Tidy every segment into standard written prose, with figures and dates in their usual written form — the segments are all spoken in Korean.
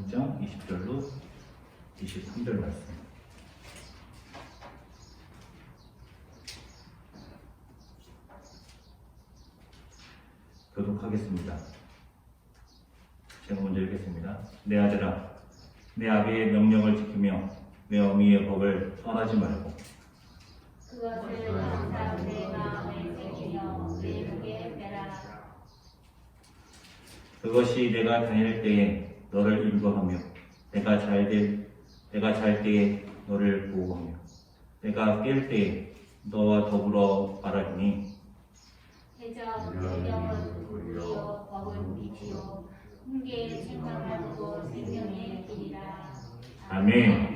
6장 20절로 23절 말씀. 교독하겠습니다. 제가 먼저 읽겠습니다. 내 아들아, 내 아비의 명령을 지키며 내 어미의 법을 떠나지 말고 그것을 항상 내 마음에 새기며 내 목에 매라. 그것이 내가 다닐 때에 너를 인도하며 내가 잘 때에 너를 보호하며 내가 깰 때에 너와 더불어 말하리니 해적 배경은 불이요 법은 빛이요 훈계의 생각하고 생명의 길이라. 아멘.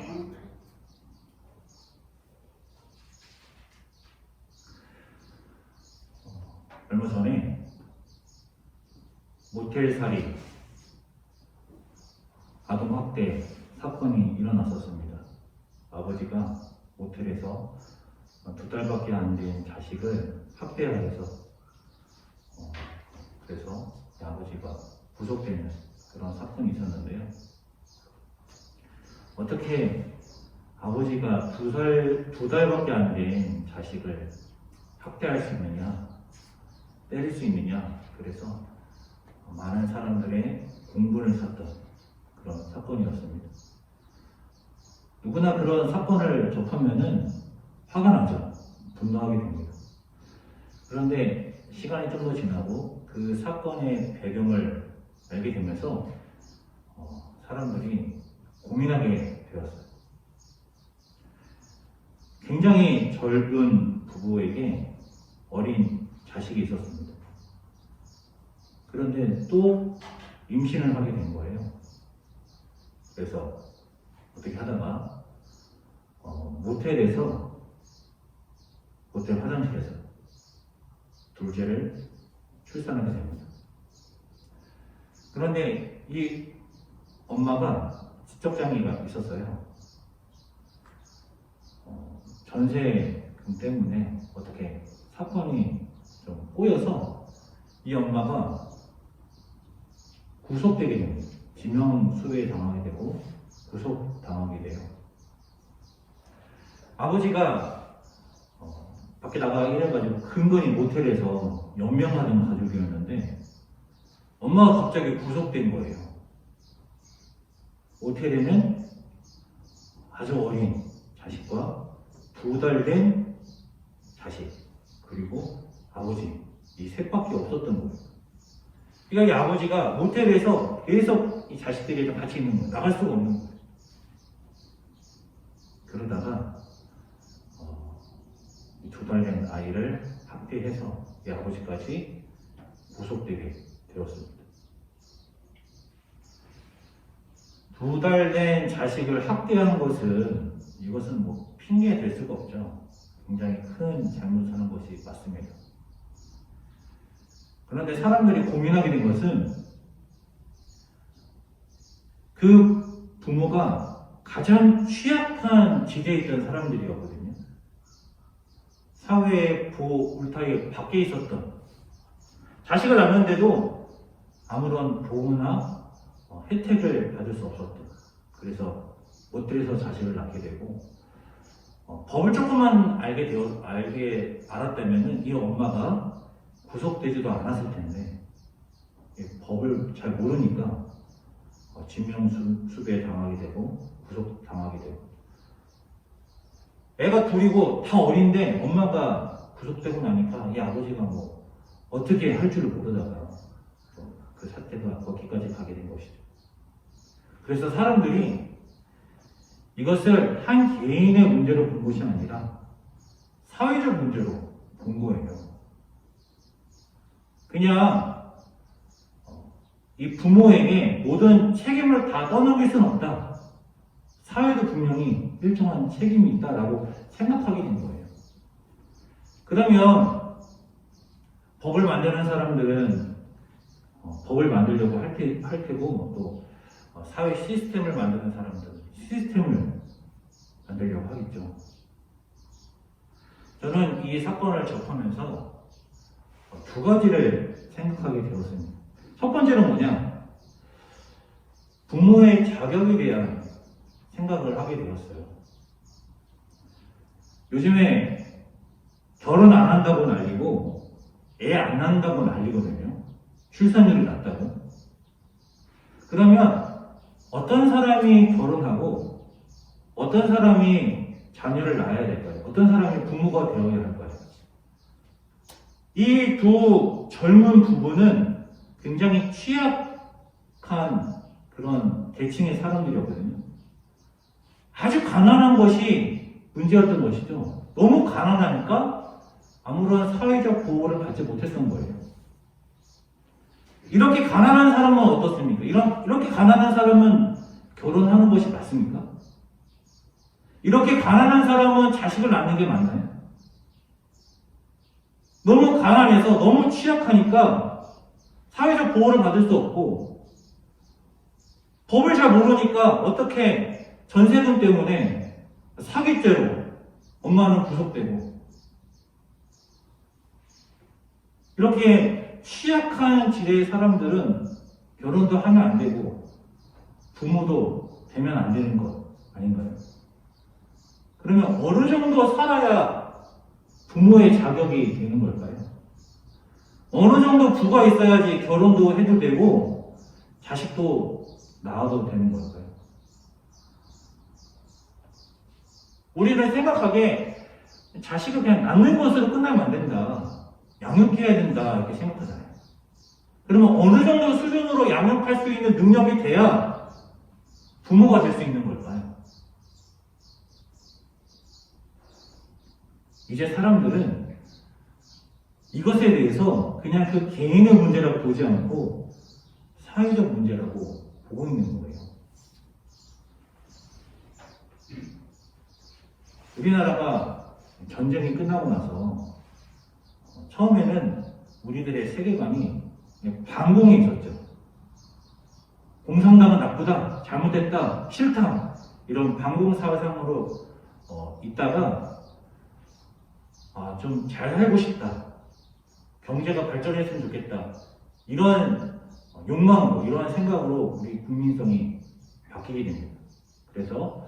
얼마 전에 모텔살이 아동학대 사건이 일어났었습니다. 아버지가 모텔에서 2달밖에 안 된 자식을 학대하여서 그래서 아버지가 구속되는 그런 사건이 있었는데요. 어떻게 아버지가 2달밖에 안 된 자식을 학대할 수 있느냐, 때릴 수 있느냐, 그래서 많은 사람들의 공분을 샀던 그런 사건이었습니다. 누구나 그런 사건을 접하면은 화가 나죠. 분노하게 됩니다. 그런데 시간이 좀 더 지나고 그 사건의 배경을 알게 되면서 사람들이 고민하게 되었어요. 굉장히 젊은 부부에게 어린 자식이 있었습니다. 그런데 또 임신을 하게 된 거예요. 그래서 어떻게 하다가 모텔 화장실에서 둘째를 출산하게 됩니다. 그런데 이 엄마가 지적장애가 있었어요. 전세금 때문에 어떻게 사건이 좀 꼬여서 이 엄마가 구속되게 됩니다. 지명수배에 당하게 되고 구속당하게 돼요. 아버지가 밖에 나가 이래가지고 근근히 모텔에서 연명하던 가족이었는데 엄마가 갑자기 구속된 거예요. 모텔에는 아주 어린 자식과 2달 된 자식 그리고 아버지 이 셋밖에 없었던 거예요. 그러니까 이 아버지가 모텔에서 계속 이 자식들이랑 같이 있는 거예요. 나갈 수가 없는 거예요. 그러다가 2달 된 아이를 학대해서 이 아버지까지 구속되게 되었습니다. 2달 된 자식을 학대하는 것은 이것은 뭐 핑계 될 수가 없죠. 굉장히 큰 잘못하는 것이 맞습니다. 그런데 사람들이 고민하게 된 것은 그 부모가 가장 취약한 지대에 있던 사람들이었거든요. 사회의 보호 울타리 밖에 있었던 자식을 낳는데도 아무런 보호나 혜택을 받을 수 없었던, 그래서 모텔에서 자식을 낳게 되고 법을 조금만 알았다면은 이 엄마가 구속되지도 않았을 텐데 법을 잘 모르니까 지명수배에 당하게 되고 구속당하게 되고 애가 둘이고 다 어린데 엄마가 구속되고 나니까 이 아버지가 뭐 어떻게 할 줄을 모르다가 그 사태가 거기까지 가게 된 것이죠. 그래서 사람들이 이것을 한 개인의 문제로 본 것이 아니라 사회적 문제로 본 거예요. 그냥 이 부모에게 모든 책임을 다 떠넘길 수는 없다. 사회도 분명히 일정한 책임이 있다라고 생각하게 된 거예요. 그러면 법을 만드는 사람들은 법을 만들려고 할 테고 또 사회 시스템을 만드는 사람들은 시스템을 만들려고 하겠죠. 저는 이 사건을 접하면서 두 가지를 생각하게 되었습니다. 첫 번째는 뭐냐? 부모의 자격에 대한 생각을 하게 되었어요. 요즘에 결혼 안 한다고 난리고 애 안 낳는다고 난리거든요. 출산율이 낮다고. 그러면 어떤 사람이 결혼하고 어떤 사람이 자녀를 낳아야 될까요? 어떤 사람이 부모가 되어야 할까요? 이 두 젊은 부부는 굉장히 취약한 그런 계층의 사람들이었거든요. 아주 가난한 것이 문제였던 것이죠. 너무 가난하니까 아무런 사회적 보호를 받지 못했던 거예요. 이렇게 가난한 사람은 어떻습니까? 이렇게 가난한 사람은 결혼하는 것이 맞습니까? 이렇게 가난한 사람은 자식을 낳는 게 맞나요? 너무 가난해서 너무 취약하니까 사회적 보호를 받을 수 없고 법을 잘 모르니까 어떻게 전세금 때문에 사기죄로 엄마는 구속되고 이렇게 취약한 지대의 사람들은 결혼도 하면 안 되고 부모도 되면 안 되는 것 아닌가요? 그러면 어느 정도 살아야 부모의 자격이 되는 걸까요? 어느 정도 부가 있어야지 결혼도 해도 되고 자식도 낳아도 되는 걸까요? 우리는 생각하기에 자식을 그냥 낳는 것으로 끝나면 안 된다. 양육해야 된다. 이렇게 생각하잖아요. 그러면 어느 정도 수준으로 양육할 수 있는 능력이 돼야 부모가 될 수 있는 걸까요? 이제 사람들은 이것에 대해서 그냥 그 개인의 문제라고 보지 않고 사회적 문제라고 보고 있는 거예요. 우리나라가 전쟁이 끝나고 나서 처음에는 우리들의 세계관이 반공에 있었죠. 공산당은 나쁘다, 잘못했다, 싫다 이런 반공 사상으로 있다가 좀 잘 살고 싶다, 경제가 발전했으면 좋겠다 이런 욕망으로 이러한 생각으로 우리 국민성이 바뀌게 됩니다. 그래서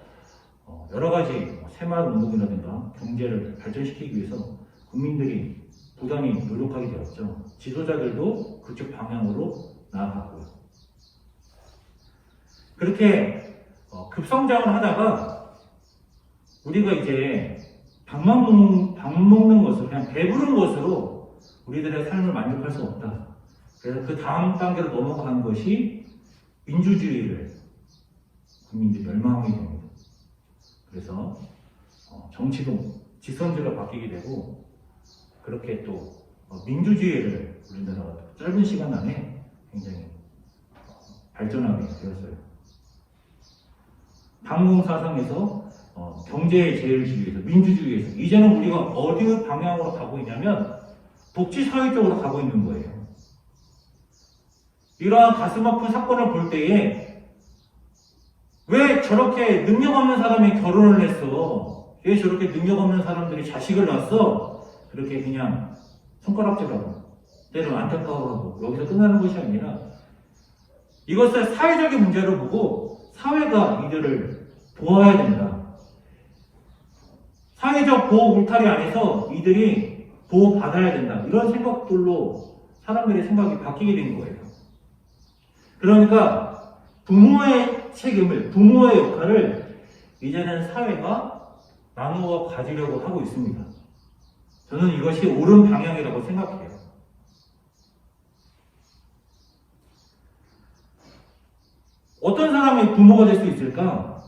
여러 가지 새마을 운동이라든가 경제를 발전시키기 위해서 국민들이 부단히 노력하게 되었죠. 지도자들도 그쪽 방향으로 나아갔고요. 그렇게 급성장을 하다가 우리가 이제 밥 먹는 것으로 그냥 배부른 것으로 우리들의 삶을 만족할 수 없다. 그래서 그 다음 단계로 넘어가는 것이 민주주의를 국민들이 열망하게 됩니다. 그래서 정치도 직선제로 바뀌게 되고 그렇게 또 민주주의를 우리나라가 짧은 시간 안에 굉장히 발전하게 되었어요. 반공 사상에서 경제의 제일주의에서 민주주의에서 이제는 우리가 어디 방향으로 가고 있냐면 독재사회 쪽으로 가고 있는 거예요. 이러한 가슴 아픈 사건을 볼 때에 왜 저렇게 능력 없는 사람이 결혼을 했어? 왜 저렇게 능력 없는 사람들이 자식을 낳았어? 그렇게 그냥 손가락질하고 때로 안타까워하고 여기서 끝나는 것이 아니라 이것을 사회적인 문제로 보고 사회가 이들을 도와야 된다. 사회적 보호 울타리 안에서 이들이 보호받아야 된다. 이런 생각들로 사람들의 생각이 바뀌게 된 거예요. 그러니까 부모의 책임을, 부모의 역할을 이제는 사회가 나누어 가지려고 하고 있습니다. 저는 이것이 옳은 방향이라고 생각해요. 어떤 사람이 부모가 될 수 있을까?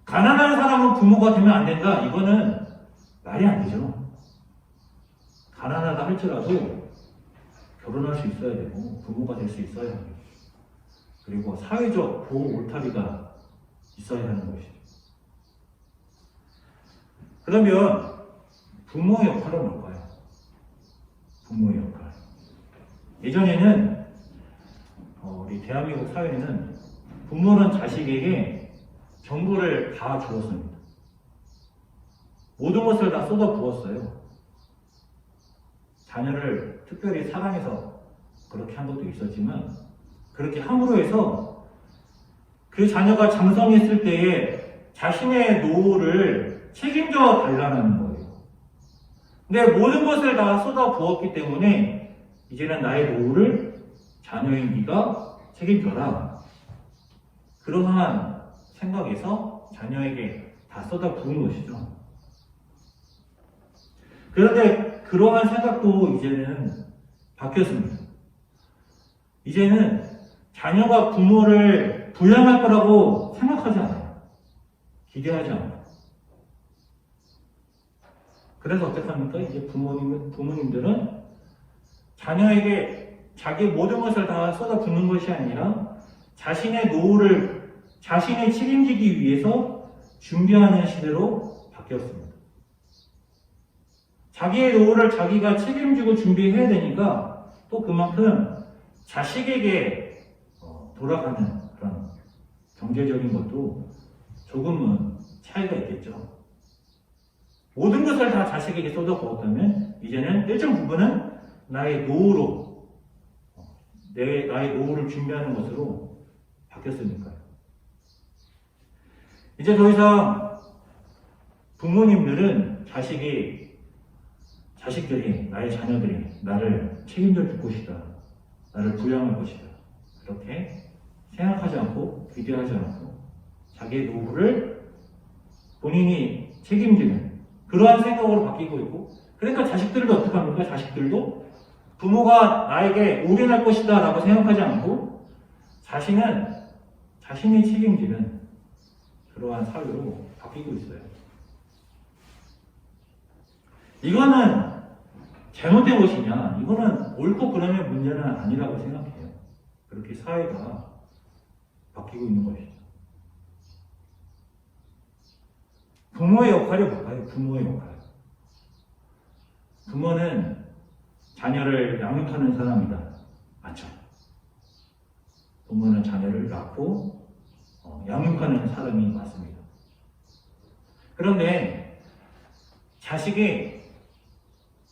가난한 사람은 부모가 되면 안 된다. 이거는 말이 안 되죠. 가난하다 할지라도 결혼할 수 있어야 되고 부모가 될 수 있어야 합니다. 그리고 사회적 보호 울타리가 있어야 하는 것이죠. 그러면 부모의 역할은 뭘까요? 부모의 역할. 예전에는 우리 대한민국 사회는 부모는 자식에게 정보를 다 주었습니다. 모든 것을 다 쏟아 부었어요. 자녀를 특별히 사랑해서 그렇게 한 것도 있었지만 그렇게 함으로 해서 그 자녀가 장성했을 때에 자신의 노후를 책임져 달라는 거예요. 근데 모든 것을 다 쏟아 부었기 때문에 이제는 나의 노후를 자녀인 네가 책임져라. 그러한 생각에서 자녀에게 다 쏟아 부은 것이죠. 그런데 그러한 생각도 이제는 바뀌었습니다. 이제는 자녀가 부모를 부양할 거라고 생각하지 않아요. 기대하지 않아요. 그래서 어떻게 합니까? 이제 부모님들은 자녀에게 자기 모든 것을 다 쏟아붓는 것이 아니라 자신의 노후를 자신이 책임지기 위해서 준비하는 시대로 바뀌었습니다. 자기의 노후를 자기가 책임지고 준비해야 되니까 또 그만큼 자식에게 돌아가는 그런 경제적인 것도 조금은 차이가 있겠죠. 모든 것을 다 자식에게 쏟아부었다면 이제는 일정 부분은 나의 노후로 나의 노후를 준비하는 것으로 바뀌었으니까요. 이제 더 이상 부모님들은 자식들이 나의 자녀들이 나를 책임져 줄 것이다. 나를 부양할 것이다. 그렇게 생각하지 않고 기대하지 않고 자기의 노후를 본인이 책임지는 그러한 생각으로 바뀌고 있고, 그러니까 자식들도 어떻게 합니까? 자식들도 부모가 나에게 올인할 것이다 라고 생각하지 않고 자신은 자신이 책임지는 그러한 사회로 바뀌고 있어요. 이거는 잘못된 것이냐? 이거는 옳고 그름의 문제는 아니라고 생각해요. 그렇게 사회가 바뀌고 있는 것이죠. 부모의 역할이 뭘까요? 부모의 역할. 부모는 자녀를 양육하는 사람이다. 맞죠? 부모는 자녀를 낳고 양육하는 사람이 맞습니다. 그런데 자식이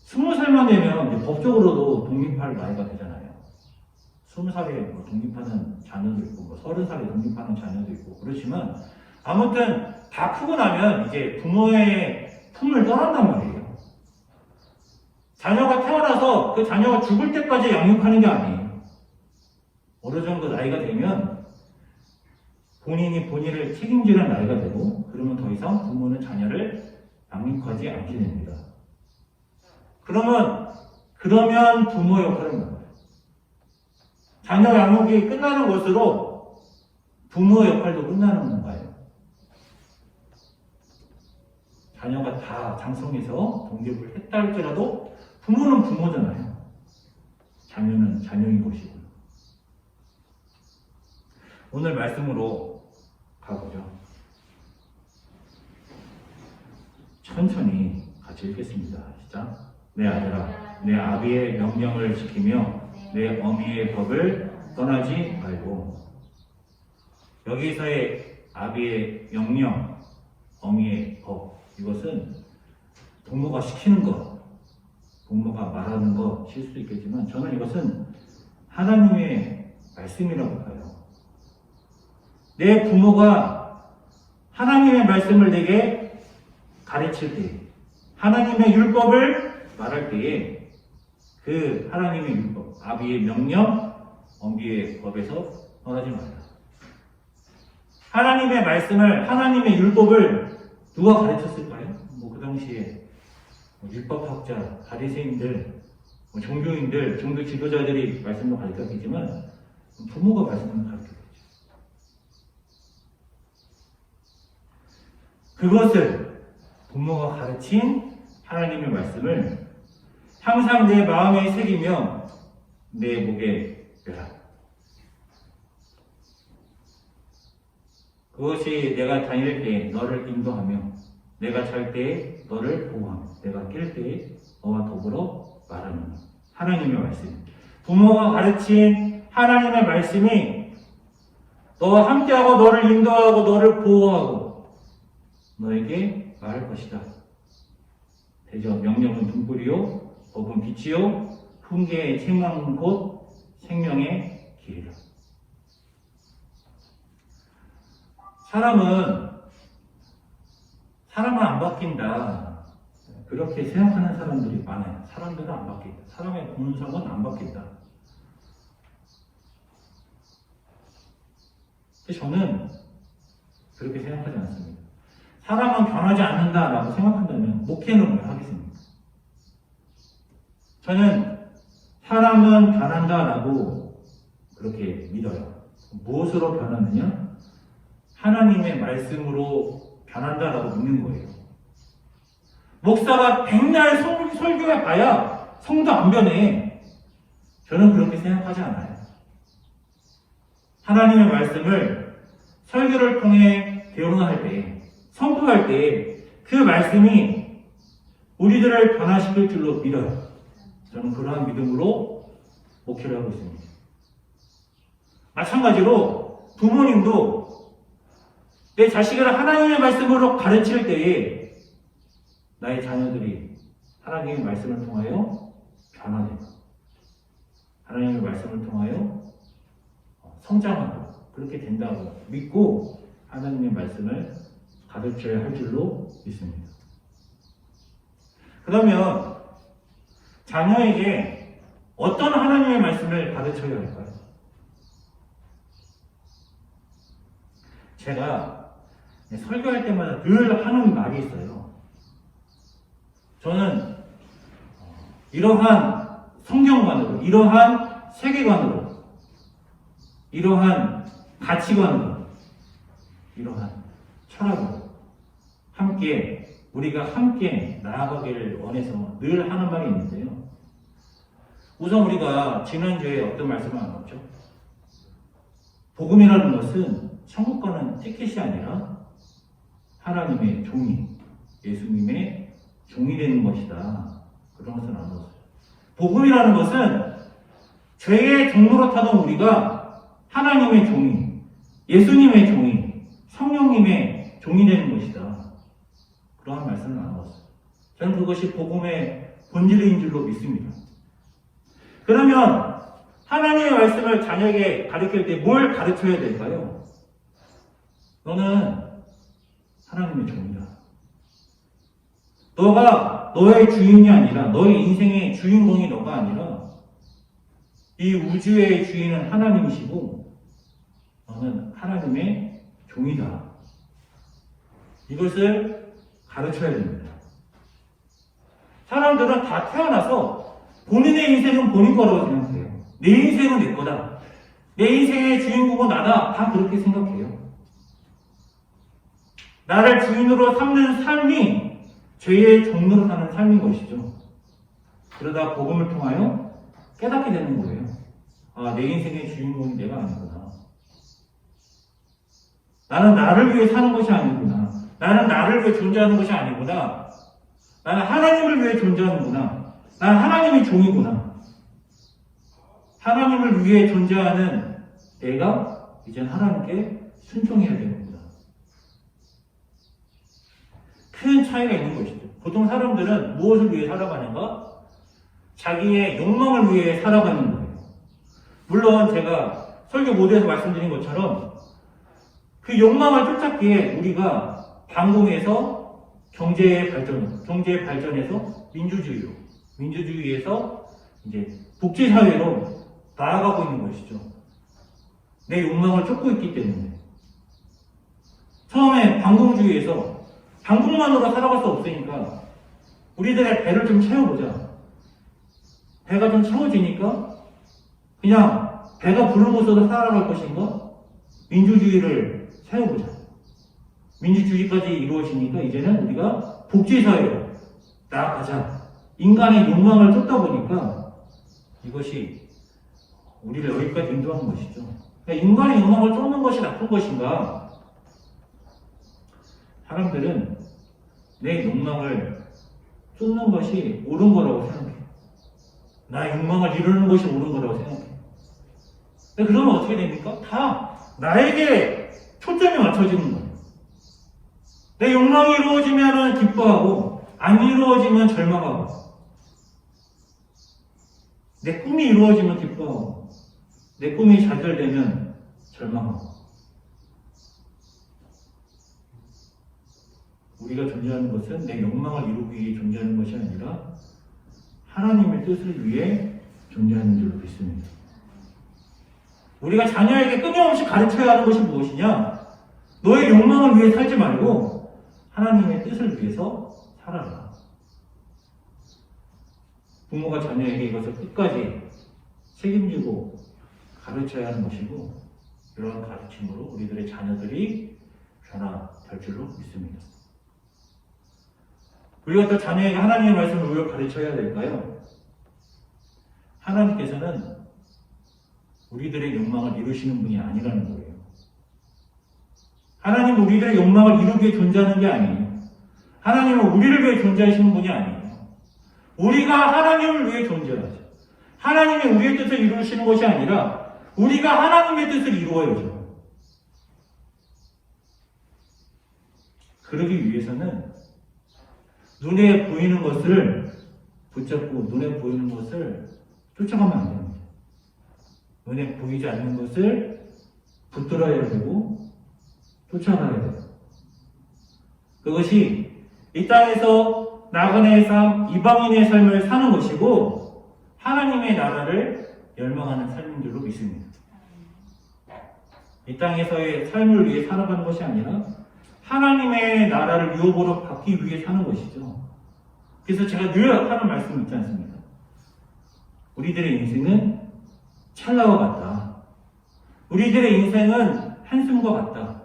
20살만 되면 이제 법적으로도 독립할 나이가 되잖아요. 20살에 독립하는 자녀도 있고 30살에 독립하는 자녀도 있고 그렇지만 아무튼 다 크고 나면 이제 부모의 품을 떠난단 말이에요. 자녀가 태어나서 그 자녀가 죽을 때까지 양육하는 게 아니에요. 어느 정도 나이가 되면 본인이 본인을 책임지는 나이가 되고 그러면 더 이상 부모는 자녀를 양육하지 않게 됩니다. 그러면 부모 역할은 뭔가요? 자녀 양육이 끝나는 것으로 부모 역할도 끝나는 건가요? 자녀가 다 장성해서 독립을 했다 할지라도 부모는 부모잖아요. 자녀는 자녀인 것이고. 오늘 말씀으로 가보죠. 천천히 같이 읽겠습니다. 시작. 내 아들아, 내 아비의 명령을 지키며 내 어미의 법을 떠나지 말고. 여기서의 아비의 명령, 어미의 법, 이것은 부모가 시키는 것, 부모가 말하는 것일 수도 있겠지만 저는 이것은 하나님의 말씀이라고 봐요. 내 부모가 하나님의 말씀을 내게 가르칠 때, 하나님의 율법을 말할 때에 그 하나님의 율법, 아비의 명령, 어미의 법에서 떠나지 말라. 하나님의 말씀을, 하나님의 율법을 누가 가르쳤을까요? 그 당시에 율법학자, 바리새인들, 종교인들, 종교 지도자들이 말씀을 가르쳤겠지만 부모가 말씀을 가르쳤겠죠. 그것을 부모가 가르친 하나님의 말씀을 항상 내 마음에 새기며 내 목에 매라. 그것이 내가 다닐 때 너를 인도하며 내가 잘 때에 너를 보호하며 내가 깰 때에 너와 더불어 말하는 하나님의 말씀. 부모가 가르친 하나님의 말씀이 너와 함께하고 너를 인도하고 너를 보호하고 너에게 말할 것이다. 대저 명령은 등불이요 법은 빛이요 훈계의 책망은 곧 생명의 길이다. 사람은 안 바뀐다. 그렇게 생각하는 사람들이 많아요. 사람들은 안 바뀐다. 사람의 본성은 안 바뀐다. 근데 저는 그렇게 생각하지 않습니다. 사람은 변하지 않는다라고 생각한다면 목회는 왜 하겠습니까? 저는 사람은 변한다라고 그렇게 믿어요. 무엇으로 변하느냐? 하나님의 말씀으로 변한다라고 믿는 거예요. 목사가 백날 설교해 봐야 성도 안 변해. 저는 그렇게 생각하지 않아요. 하나님의 말씀을 설교를 통해 대언할 때, 선포할 때 그 말씀이 우리들을 변화시킬 줄로 믿어요. 저는 그러한 믿음으로 목회를 하고 있습니다. 마찬가지로 부모님도 내 자식을 하나님의 말씀으로 가르칠 때에 나의 자녀들이 하나님의 말씀을 통하여 변화되고 하나님의 말씀을 통하여 성장하고 그렇게 된다고 믿고 하나님의 말씀을 가르쳐야 할 줄로 믿습니다. 그러면 자녀에게 어떤 하나님의 말씀을 가르쳐야 할까요? 제가 설교할 때마다 늘 하는 말이 있어요. 저는 이러한 성경관으로, 이러한 세계관으로, 이러한 가치관으로, 이러한 철학으로 우리가 함께 나아가기를 원해서 늘 하는 말이 있는데요. 우선 우리가 지난주에 어떤 말씀을 나눴죠? 복음이라는 것은 천국과는 티켓이 아니라 하나님의 종이, 예수님의 종이 되는 것이다. 그런 것을 나눴어요. 복음이라는 것은 죄의 종로로 타던 우리가 하나님의 종이, 예수님의 종이, 성령님의 종이 되는 것이다. 그러한 말씀을 나눴어요. 저는 그것이 복음의 본질인 줄로 믿습니다. 그러면 하나님의 말씀을 자녀에게 가르칠 때 뭘 가르쳐야 될까요? 너는 하나님의 종이다. 너가 너의 주인이 아니라 너의 인생의 주인공이 너가 아니라 이 우주의 주인은 하나님이시고 너는 하나님의 종이다. 이것을 가르쳐야 됩니다. 사람들은 다 태어나서 본인의 인생은 본인 거라고 생각해요. 내 인생은 내 거다. 내 인생의 주인공은 나다. 다 그렇게 생각해요. 나를 주인으로 삼는 삶이 죄의 종로로 사는 삶인 것이죠. 그러다 복음을 통하여 깨닫게 되는 거예요. 아, 내 인생의 주인공이 내가 아니구나. 나는 나를 위해 사는 것이 아니구나. 나는 나를 위해 존재하는 것이 아니구나. 나는 하나님을 위해 존재하는구나. 나는 하나님의 종이구나. 하나님을 위해 존재하는 내가 이제 하나님께 순종해야 되는구나. 큰 차이가 있는 것이죠. 보통 사람들은 무엇을 위해 살아가는가? 자기의 욕망을 위해 살아가는 거예요. 물론 제가 설교 모두에서 말씀드린 것처럼 그 욕망을 쫓았기에 우리가 방공에서 경제의 발전에서 민주주의에서 이제 복지사회로 나아가고 있는 것이죠. 내 욕망을 쫓고 있기 때문에. 처음에 방공주의에서 방공만으로 살아갈 수 없으니까 우리들의 배를 좀 채워보자. 배가 좀 채워지니까 그냥 배가 부르고서도 살아갈 것인가? 민주주의를 세워보자. 민주주의까지 이루어지니까 이제는 우리가 복지사회로 나아가자. 인간의 욕망을 쫓다 보니까 이것이 우리를 여기까지 인도하는 것이죠. 그러니까 인간의 욕망을 쫓는 것이 나쁜 것인가? 사람들은 내 욕망을 쫓는 것이 옳은 거라고 생각해. 나의 욕망을 이루는 것이 옳은 거라고 생각해. 그러면 어떻게 됩니까? 다 나에게 초점이 맞춰지는 거예요. 내 욕망이 이루어지면 기뻐하고 안 이루어지면 절망하고 내 꿈이 이루어지면 기뻐하고 내 꿈이 좌절되면 절망하고 우리가 존재하는 것은 내 욕망을 이루기 위해 존재하는 것이 아니라 하나님의 뜻을 위해 존재하는 줄로 믿습니다. 우리가 자녀에게 끊임없이 가르쳐야 하는 것이 무엇이냐? 너의 욕망을 위해 살지 말고 하나님의 뜻을 위해서 살아라. 부모가 자녀에게 이것을 끝까지 책임지고 가르쳐야 하는 것이고, 이러한 가르침으로 우리들의 자녀들이 변화될 줄로 믿습니다. 우리가 또 자녀에게 하나님의 말씀을 왜 가르쳐야 될까요? 하나님께서는 우리들의 욕망을 이루시는 분이 아니라는 거예요. 하나님은 우리들의 욕망을 이루기 위해 존재하는 게 아니에요. 하나님은 우리를 위해 존재하시는 분이 아니에요. 우리가 하나님을 위해 존재하죠. 하나님이 우리의 뜻을 이루시는 것이 아니라 우리가 하나님의 뜻을 이루어야죠. 그러기 위해서는 눈에 보이는 것을 붙잡고 눈에 보이는 것을 쫓아가면 안 됩니다. 눈에 보이지 않는 것을 붙들어야 되고 쫓아가야 돼요. 그것이 이 땅에서 나그네의 삶, 이방인의 삶을 사는 것이고 하나님의 나라를 열망하는 삶인 줄로 믿습니다. 이 땅에서의 삶을 위해 살아가는 것이 아니라 하나님의 나라를 유업으로 받기 위해 사는 것이죠. 그래서 제가 늘 하는 말씀이 있지 않습니까? 우리들의 인생은 찰나와 같다. 우리들의 인생은 한숨과 같다.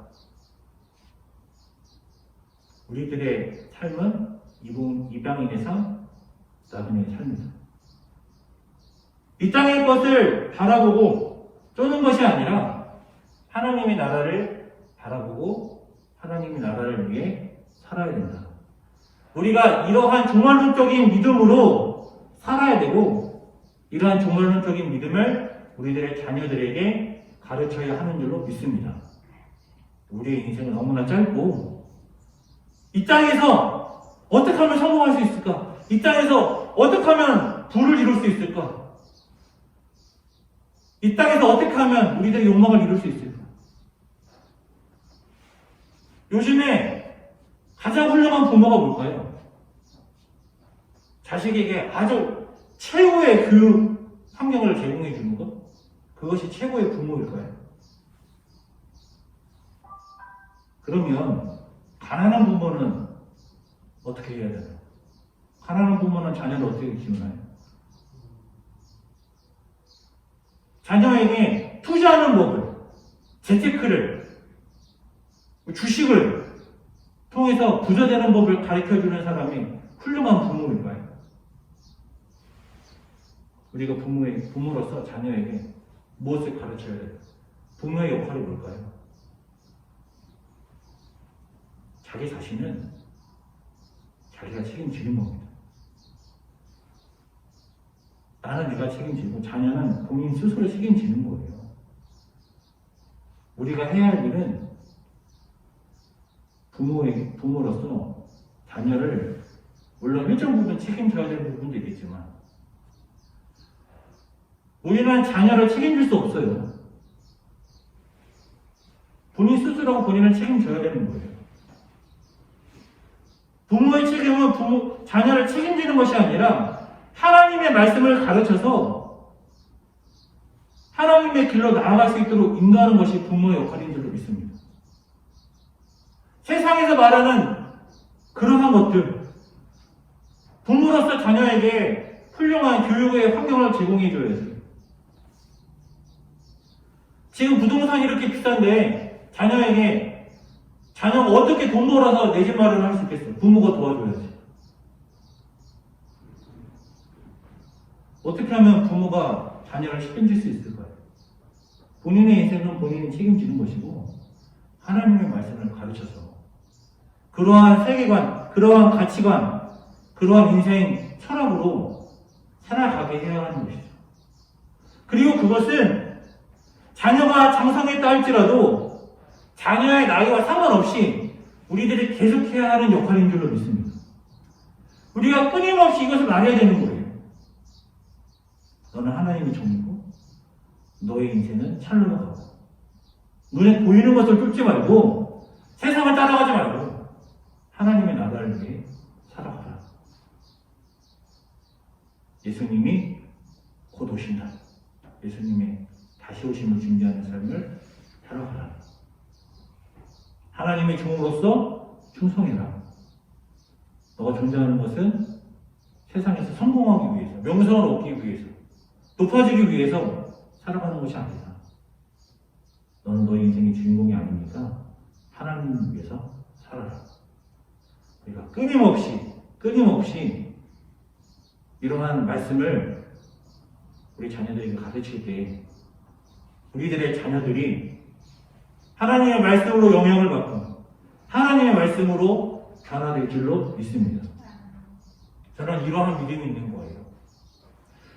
우리들의 삶은 이방인의 삶, 나그네의 삶이다. 이 땅의 것을 바라보고 쫓는 것이 아니라 하나님의 나라를 바라보고 하나님의 나라를 위해 살아야 된다. 우리가 이러한 종말론적인 믿음으로 살아야 되고 이러한 종말론적인 믿음을 우리들의 자녀들에게 가르쳐야 하는 줄로 믿습니다. 우리의 인생은 너무나 짧고 이 땅에서 어떻게 하면 성공할 수 있을까? 이 땅에서 어떻게 하면 부를 이룰 수 있을까? 이 땅에서 어떻게 하면 우리들의 욕망을 이룰 수 있을까? 요즘에 가장 훌륭한 부모가 뭘까요? 자식에게 아주 최고의 교육 환경을 제공해 주는 것? 그것이 최고의 부모일까요? 그러면 가난한 부모는 어떻게 해야 되나요? 가난한 부모는 자녀를 어떻게 키우나요? 자녀에게 투자하는 법을, 재테크를, 주식을 통해서 부자 되는 법을 가르쳐주는 사람이 훌륭한 부모일까요? 우리가 부모로서 자녀에게 무엇을 가르쳐야 돼요? 부모의 역할이 뭘까요? 자기 자신은 자기가 책임지는 겁니다. 나는 내가 책임지고 자녀는 본인 스스로 책임지는 거예요. 우리가 해야 할 일은 부모로서 자녀를 물론 일정 부분 책임져야 되는 부분도 있겠지만 우리는 자녀를 책임질 수 없어요. 본인 스스로가 본인을 책임져야 되는 거예요. 부모의 책임은 자녀를 책임지는 것이 아니라 하나님의 말씀을 가르쳐서 하나님의 길로 나아갈 수 있도록 인도하는 것이 부모의 역할인 줄로 믿습니다. 세상에서 말하는 그러한 것들, 부모로서 자녀에게 훌륭한 교육의 환경을 제공해줘야지. 지금 부동산이 이렇게 비싼데 자녀가 어떻게 돈 벌어서 내 집 마련을 할 수 있겠어요? 부모가 도와줘야지. 어떻게 하면 부모가 자녀를 책임질 수 있을까요? 본인의 인생은 본인이 책임지는 것이고 하나님의 말씀을 가르쳐서 그러한 세계관, 그러한 가치관, 그러한 인생 철학으로 살아가게 해야 하는 것이죠. 그리고 그것은 자녀가 장성했다 할지라도 자녀의 나이와 상관없이 우리들이 계속해야 하는 역할인 줄로 믿습니다. 우리가 끊임없이 이것을 말해야 되는 거예요. 너는 하나님의 종이고 너의 인생은 찰나가 가고 눈에 보이는 것을 쫓지 말고 세상을 따라가지 말고 하나님의 나라를 위해 살아가라. 예수님이 곧 오신다. 예수님의 다시 오심을 준비하는 삶을 살아가라. 하나님의 종으로서 충성해라. 너가 존재하는 것은 세상에서 성공하기 위해서, 명성을 얻기 위해서, 높아지기 위해서 살아가는 것이 아니다. 너는 너의 인생의 주인공이 아니니까 하나님을 위해서 살아라. 우리가 끊임없이 이러한 말씀을 우리 자녀들에게 가르칠 때 우리들의 자녀들이 하나님의 말씀으로 영향을 받고 하나님의 말씀으로 변화될 줄로 믿습니다. 저는 이러한 믿음이 있는 거예요.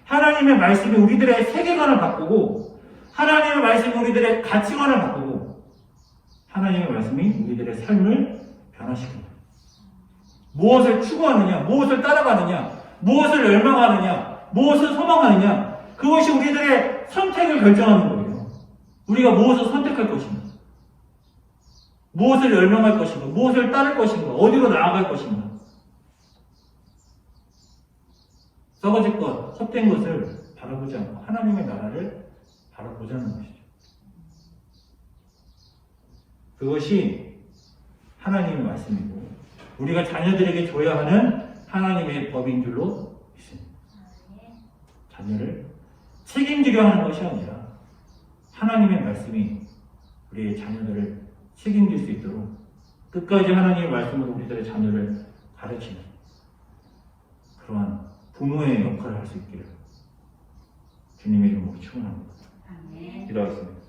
하나님의 말씀이 우리들의 세계관을 바꾸고 하나님의 말씀이 우리들의 가치관을 바꾸고 하나님의 말씀이 우리들의 삶을 변화시킵니다. 무엇을 추구하느냐, 무엇을 따라가느냐, 무엇을 열망하느냐, 무엇을 소망하느냐, 그것이 우리들의 선택을 결정하는 거예요. 우리가 무엇을 선택할 것인가, 무엇을 열망할 것인가, 무엇을 따를 것인가, 어디로 나아갈 것인가. 썩어질 것, 헛된 것을 바라보지 않고 하나님의 나라를 바라보자는 것이죠. 그것이 하나님의 말씀이고 우리가 자녀들에게 줘야 하는 하나님의 법인 줄로 믿습니다. 자녀를 책임지려 하는 것이 아니라 하나님의 말씀이 우리의 자녀들을 책임질 수 있도록 끝까지 하나님의 말씀으로 우리들의 자녀를 가르치는 그러한 부모의 역할을 할 수 있기를 주님의 이름으로 축원합니다. 기도하겠습니다.